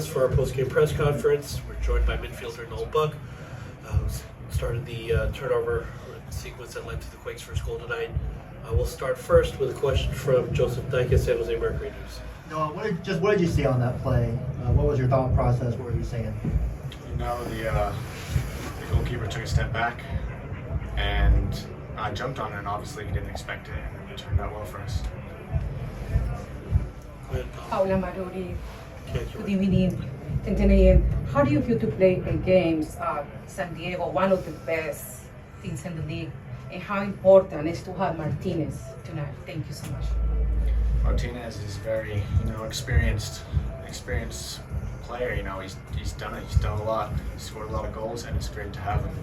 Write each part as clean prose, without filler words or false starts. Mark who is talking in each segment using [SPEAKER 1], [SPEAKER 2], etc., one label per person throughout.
[SPEAKER 1] us for our post-game press conference. We're joined by midfielder Noel who started the turnover sequence that led to the Quakes' first goal tonight. We'll start first with a question from Joseph Dyke at San Jose Mercury News.
[SPEAKER 2] Noel, what did you see on that play? What was your thought process? What were you saying?
[SPEAKER 3] The goalkeeper took a step back, and I jumped on it, and obviously he didn't expect it, and it turned out well for us.
[SPEAKER 4] Paula Maruri, good evening. And how do you feel to play against San Diego, one of the best teams in the league, and how important is to have Martinez tonight? Thank you so much.
[SPEAKER 3] Martinez is very, experienced player. He's done it. He's done a lot. He's scored a lot of goals, and it's great to have him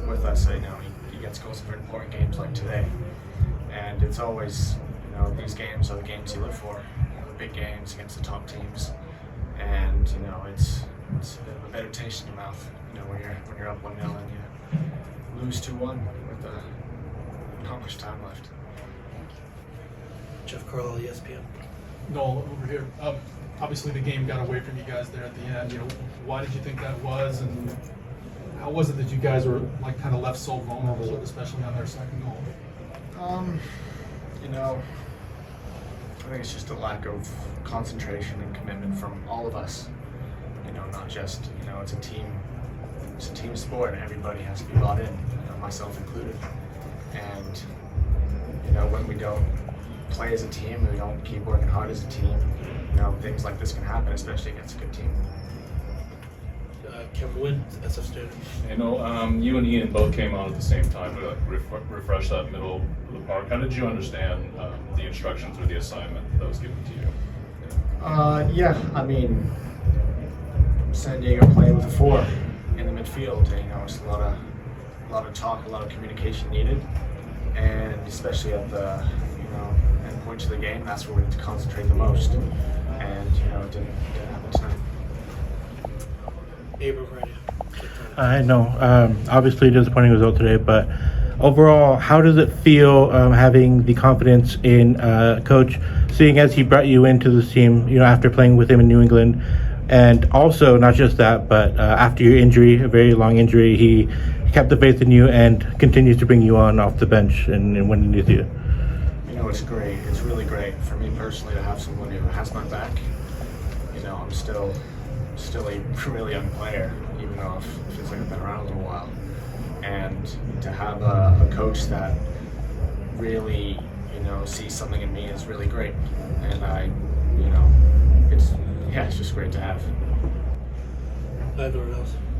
[SPEAKER 3] with us. He gets goals for important games like today, and it's always, these games are the games you live for. The big games against the top teams, and it's a bit of a better taste in your mouth. When you're up 1-0 and you lose 2-1 with not much time left.
[SPEAKER 1] Jeff Carlisle, ESPN.
[SPEAKER 5] Noel, over here. Obviously, the game got away from you guys there at the end. Why did you think that was, and how was it that you guys were kind of left so vulnerable, especially on their second goal?
[SPEAKER 3] I think it's just a lack of concentration and commitment from all of us. Not just it's a team sport, and everybody has to be bought in, myself included. And when we don't play as a team, we don't keep working hard as a team, things like this can happen, especially against a good team.
[SPEAKER 1] Kevin Wynn, SF Standard.
[SPEAKER 6] You and Ian both came on at the same time to refresh that middle of the park. How did you understand the instructions or the assignment that was given to you?
[SPEAKER 3] San Diego played with a 4 in the midfield. It's a lot of talk, a lot of communication needed, and especially at the end points of the game, that's where we need to concentrate the most. And it didn't happen tonight.
[SPEAKER 7] I know. Obviously, disappointing result today, but overall, how does it feel having the confidence in Coach, seeing as he brought you into this team, after playing with him in New England, and also not just that, but after your injury, a very long injury, he kept the faith in you and continues to bring you on off the bench and winning with you.
[SPEAKER 3] It's great. It's really great for me personally to have someone who has my back. I'm still a really young player, even though it feels like I've been around a little while. And to have a coach that really, sees something in me is really great. And it's just great to have.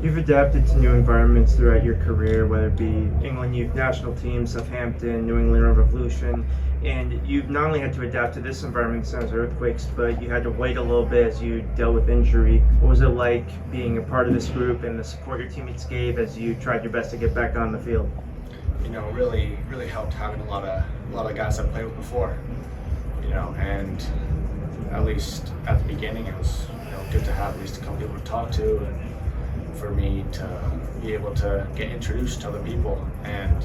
[SPEAKER 8] You've adapted to new environments throughout your career, whether it be England Youth National Team, Southampton, New England Revolution, and you've not only had to adapt to this environment, San Jose Earthquakes, but you had to wait a little bit as you dealt with injury. What was it like being a part of this group and the support your teammates gave as you tried your best to get back on the field?
[SPEAKER 3] Really helped having a lot of guys I've played with before. And at least at the beginning, it was good to have at least a couple people to talk to, and for me to be able to get introduced to other people. And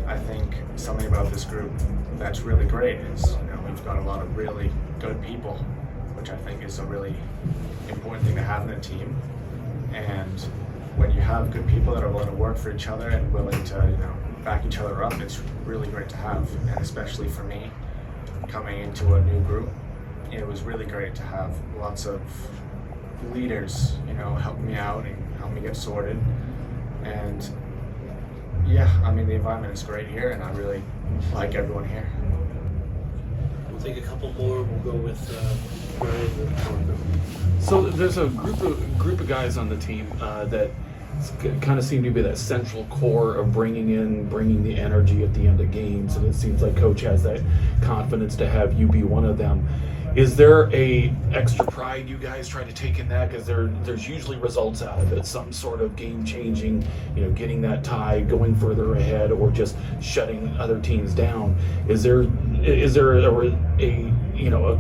[SPEAKER 3] I think something about this group that's really great is we've got a lot of really good people, which I think is a really important thing to have in a team. And when you have good people that are willing to work for each other and willing to back each other up, it's really great to have. And especially for me, coming into a new group, it was really great to have lots of leaders, help me out and help me get sorted. And the environment is great here, and I really like everyone here.
[SPEAKER 1] We'll take a couple more. We'll go with Brian.
[SPEAKER 9] So there's a group of guys on the team that kind of seem to be that central core of bringing the energy at the end of games, and it seems like Coach has that confidence to have you be one of them. Is there a extra pride you guys try to take in that? Because there's usually results out of it, some sort of game-changing, getting that tie, going further ahead, or just shutting other teams down. Is there a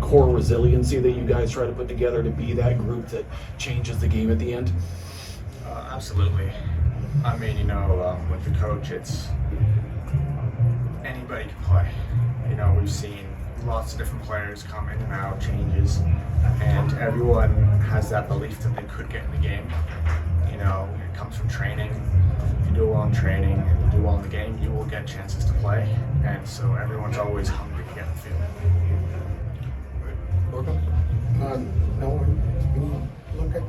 [SPEAKER 9] core resiliency that you guys try to put together to be that group that changes the game at the end?
[SPEAKER 3] Absolutely. With the coach, it's anybody can play. We've seen lots of different players come in and out, changes, and everyone has that belief that they could get in the game. You know, it comes from training. If you do well in training and you do well in the game, you will get chances to play, and so everyone's always hungry to get in the field.
[SPEAKER 10] Noel, when you look at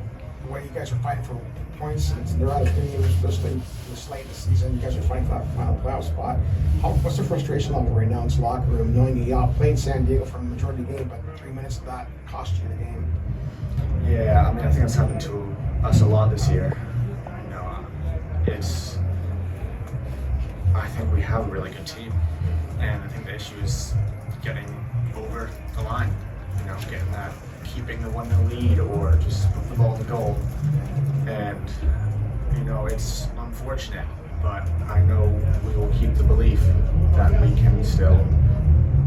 [SPEAKER 10] the way you guys are fighting for points, and they're out of games, especially in the slate of the season, you guys are fighting for that final playoff spot. What's the frustration level right now in this locker room, knowing you outplayed San Diego for the majority of the game, but 3 minutes of that cost you the game?
[SPEAKER 3] Yeah, I mean, I think that's happened to us a lot this year. You know, I think we have a really good team, and I think the issue is getting over the line. You know, getting that, keeping the 1-0 lead, or just put the ball in the goal. And you know, it's unfortunate, but I know we will keep the belief that we can still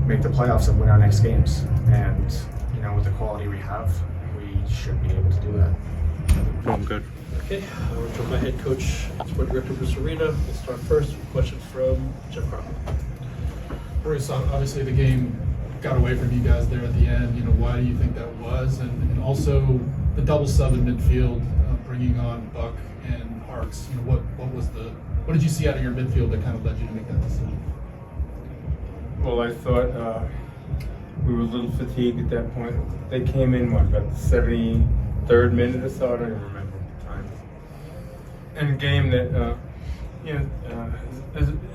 [SPEAKER 3] make the playoffs and win our next games. And you know, with the quality we have, we should be able to do that.
[SPEAKER 7] I'm good.
[SPEAKER 1] Okay, we're joined by head coach, sport director Bruce Arena. We'll start first with a question from Jeff Crawford.
[SPEAKER 5] Bruce, obviously the game got away from you guys there at the end. You know, why do you think that was? And also the double sub in midfield, bringing on Buck and Harks. You know, what did you see out of your midfield that kind of led you to make that decision?
[SPEAKER 11] Well, I thought we were a little fatigued at that point. They came in, about the 73rd minute or so? I don't even remember the time. In a game that,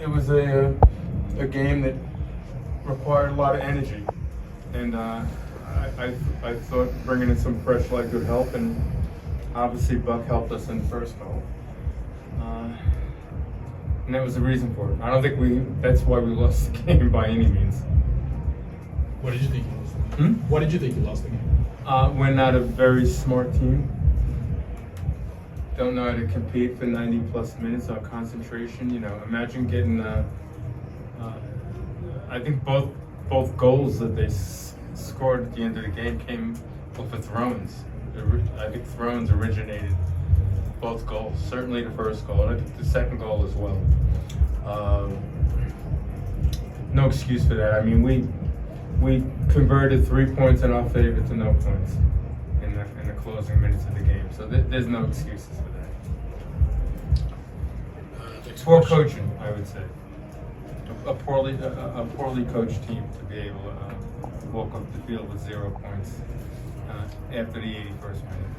[SPEAKER 11] it was a game that required a lot of energy. And I thought bringing in some fresh light would help, and obviously Buck helped us in the first goal. And that was the reason for it. I don't think that's why we lost the game by any means.
[SPEAKER 5] What did you think you lost the game? What did you think you lost the game?
[SPEAKER 11] We're not a very smart team. Don't know how to compete for 90 plus minutes. Our concentration, you know, imagine getting, I think both goals that they scored at the end of the game came off of thrones. I think thrones originated both goals, certainly the first goal, and I think the second goal as well. No excuse for that. I mean, we converted 3 points in our favor to no points in the closing minutes of the game, so there's no excuses for that. Poor coaching, I would say. A poorly coached team to be able to walk off the field with 0 points after the 81st minute.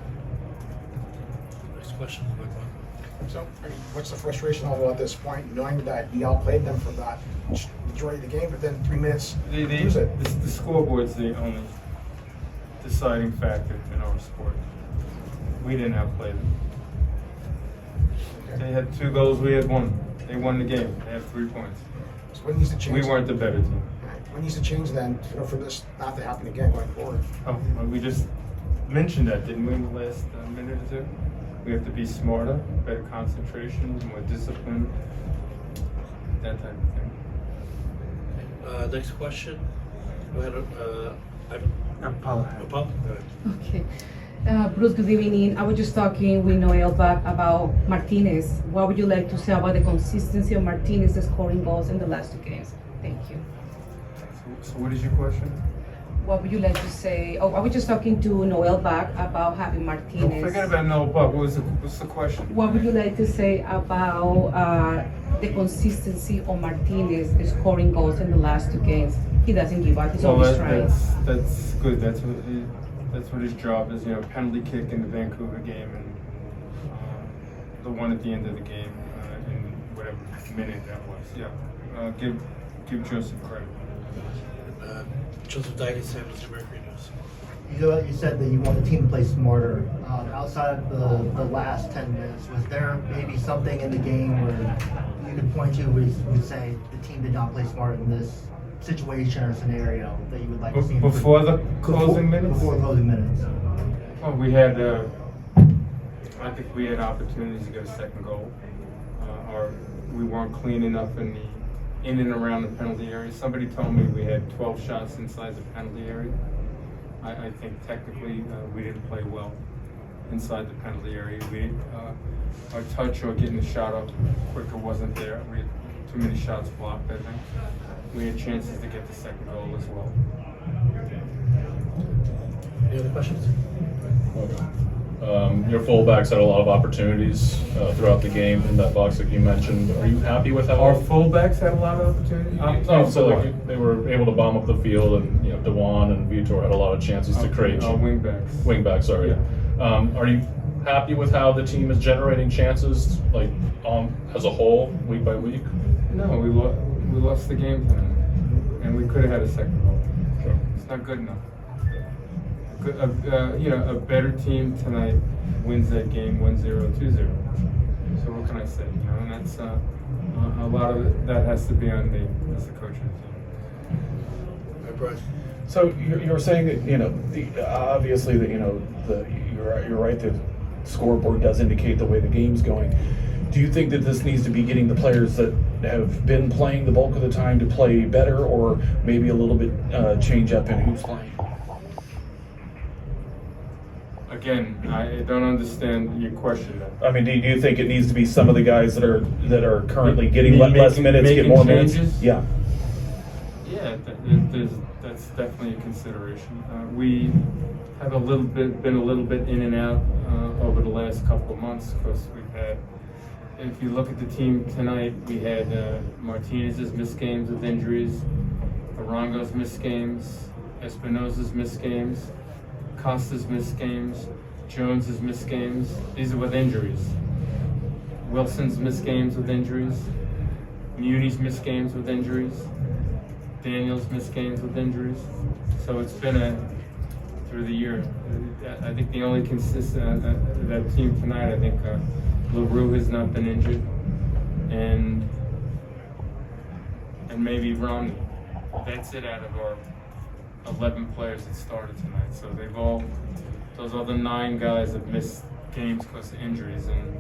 [SPEAKER 1] Next question, quick one.
[SPEAKER 10] So, what's the frustration level at this point, knowing that you outplayed them for that majority of the game, but then 3 minutes lose it?
[SPEAKER 11] The scoreboard's the only deciding factor in our sport. We didn't outplay them. They had 2 goals, we had 1. They won the game. They have 3 points.
[SPEAKER 10] So what needs to change?
[SPEAKER 11] We weren't the better team.
[SPEAKER 10] What needs to change then, for this not to happen again going forward?
[SPEAKER 11] Oh, well, we just mentioned that, didn't we, in the last minute or two? We have to be smarter, better concentration, more discipline, that type of thing.
[SPEAKER 1] Next question. Go ahead.
[SPEAKER 7] Paul.
[SPEAKER 1] Paul? Go ahead.
[SPEAKER 4] Okay. Bruce, good evening. I was just talking with Noel back about Martinez. What would you like to say about the consistency of Martinez scoring goals in the last 2 games? Thank you.
[SPEAKER 11] So what is your question?
[SPEAKER 4] What would you like to say? Oh, I was just talking to Noel back about having Martinez.
[SPEAKER 11] Forget about Noel Buck. What's the question?
[SPEAKER 4] What would you like to say about the consistency of Martinez scoring goals in the last 2 games? He doesn't give up. He's always trying.
[SPEAKER 11] That's good. That's what his job is. You know, penalty kick in the Vancouver game and the one at the end of the game in whatever minute that was. Yeah, give Joseph credit.
[SPEAKER 1] Joseph Dygert, San Jose Mercury News.
[SPEAKER 2] You said that you want the team to play smarter. Outside of the last 10 minutes, was there maybe something in the game where you could point to where you would say the team did not play smart in this situation or scenario that you would like to see?
[SPEAKER 11] Before the closing minutes?
[SPEAKER 2] Before closing minutes.
[SPEAKER 11] Well, we had, I think we had opportunities to get a second goal. We weren't clean enough in and around the penalty area. Somebody told me we had 12 shots inside the penalty area. I think technically we didn't play well inside the penalty area. Our touch or getting the shot up quicker wasn't there. We had too many shots blocked, I think. We had chances to get the second goal as well.
[SPEAKER 1] Any other questions?
[SPEAKER 6] Your fullbacks had a lot of opportunities throughout the game in that box, like you mentioned. Are you happy with how
[SPEAKER 11] Our fullbacks had a lot of opportunities.
[SPEAKER 6] so like they were able to bomb up the field, and Dewan and Vitor had a lot of chances to create.
[SPEAKER 11] Wingbacks.
[SPEAKER 6] Wingback, sorry.
[SPEAKER 11] Yeah.
[SPEAKER 6] Are you happy with how the team is generating chances, like as a whole, week by week?
[SPEAKER 11] No, we lost the game tonight, and we could have had a second goal.
[SPEAKER 6] Sure.
[SPEAKER 11] It's not good enough. A better team tonight wins that game 1-0, 2-0. So what can I say? And that's a lot of it, that has to be on me as the coach of the team.
[SPEAKER 1] All right, Brian.
[SPEAKER 12] So you're saying that obviously that you're right. The scoreboard does indicate the way the game's going. Do you think that this needs to be getting the players that have been playing the bulk of the time to play better, or maybe a little bit change up in who's playing?
[SPEAKER 11] Again, I don't understand your question.
[SPEAKER 12] I mean, do you think it needs to be some of the guys that are currently getting less
[SPEAKER 11] Making-
[SPEAKER 12] minutes get
[SPEAKER 11] making
[SPEAKER 12] more
[SPEAKER 11] changes?
[SPEAKER 12] minutes? Yeah.
[SPEAKER 11] Yeah, that's definitely a consideration. We have been a little bit in and out over the last couple of months because we've had. If you look at the team tonight, we had Martinez's missed games with injuries, Arango's missed games, Espinosa's missed games, Costa's missed games, Jones's missed games. These are with injuries. Wilson's missed games with injuries. Muni's missed games with injuries. Daniel's missed games with injuries. So it's been through the year. I think the only consistent that team tonight, I think LaRue has not been injured, and maybe Romney. That's it out of our 11 players that started tonight. So those other 9 guys have missed games because of injuries, and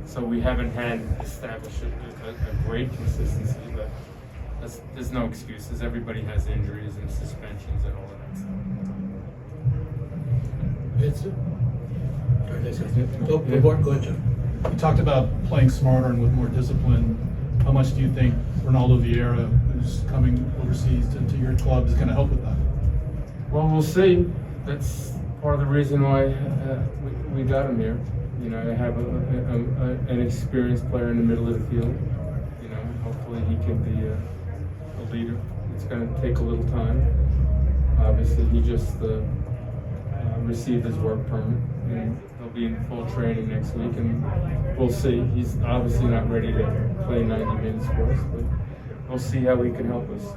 [SPEAKER 11] so we haven't had established a great consistency. But there's no excuses. Everybody has injuries and suspensions and all of that stuff.
[SPEAKER 1] It's all right, thanks, guys. Go ahead, Jeff.
[SPEAKER 5] You talked about playing smarter and with more discipline. How much do you think Ronaldo Vieira, who's coming overseas to your club, is going to help with that?
[SPEAKER 11] Well, we'll see. That's part of the reason why we got him here. To have an experienced player in the middle of the field. Hopefully he can be a leader. It's going to take a little time. Obviously, he just received his work permit, and he'll be in full training next week, and we'll see. He's obviously not ready to play 90 minutes for us, but we'll see how he can help us.